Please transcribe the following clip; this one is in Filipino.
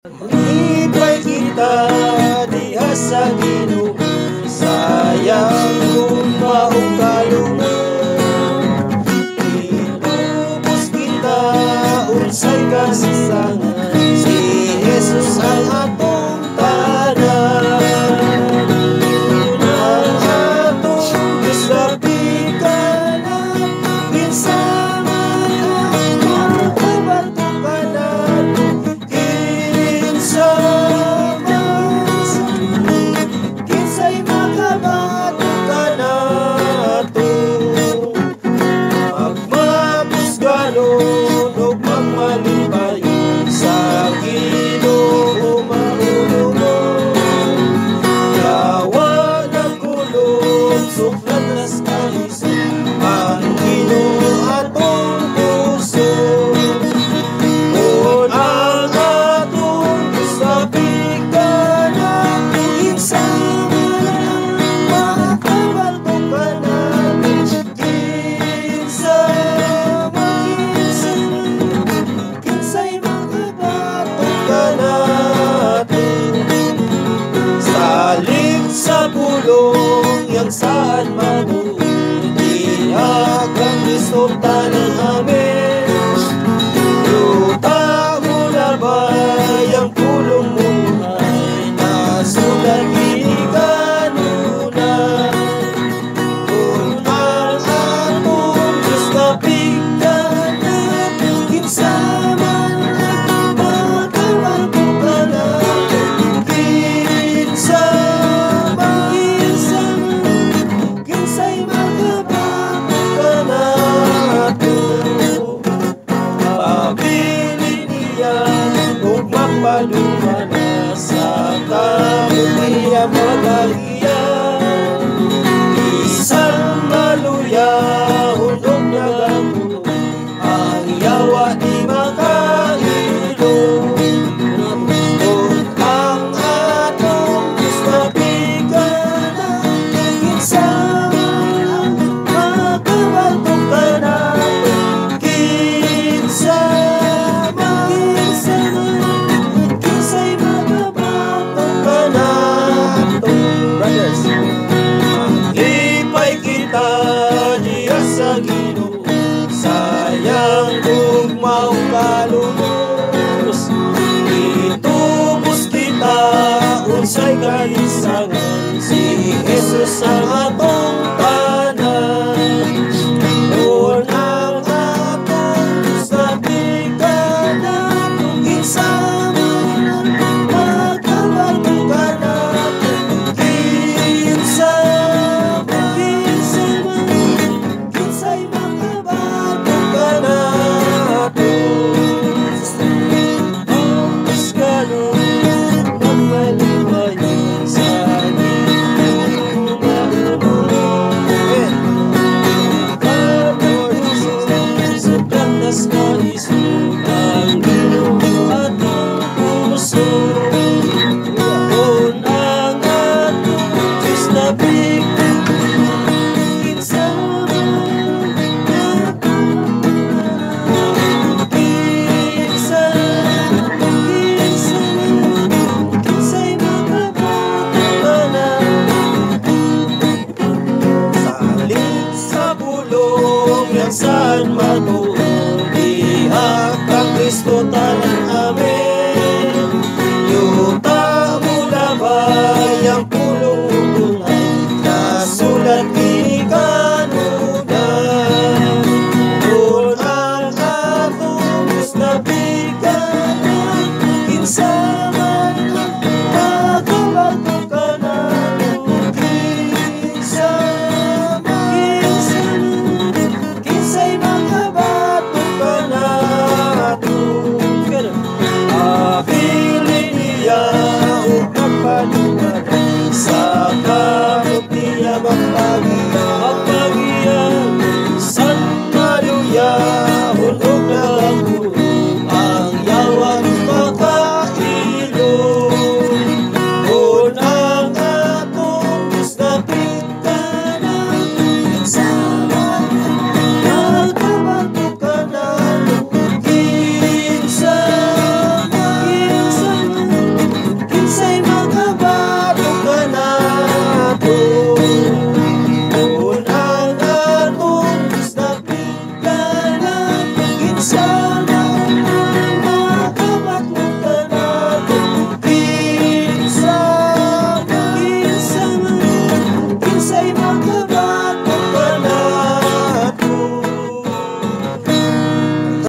Ipay kita diha sa Ginoo, sayang kung maong kalungo. Itubos kita unsay kasisangan, si Jesus ang atong tanan. Ang atong gisabikan minsan sa pulong yang saan mabuti akan resulta ng amin. Luta mo na ba yung pulong mo ay nasulat kanuna? Kung ang atong Diyos kapigdan at kinsama padumana sa kamuhiya magaliya, isang maluya hulog na gamulo ang yawa di makailo. Kung ang atong Diyos mabigan ang kinsama makabaltok ka natin, kinsama sa Ginoo, sayang kung maong kalumos. Itubos kita unsay kalisangan, si Jesus ang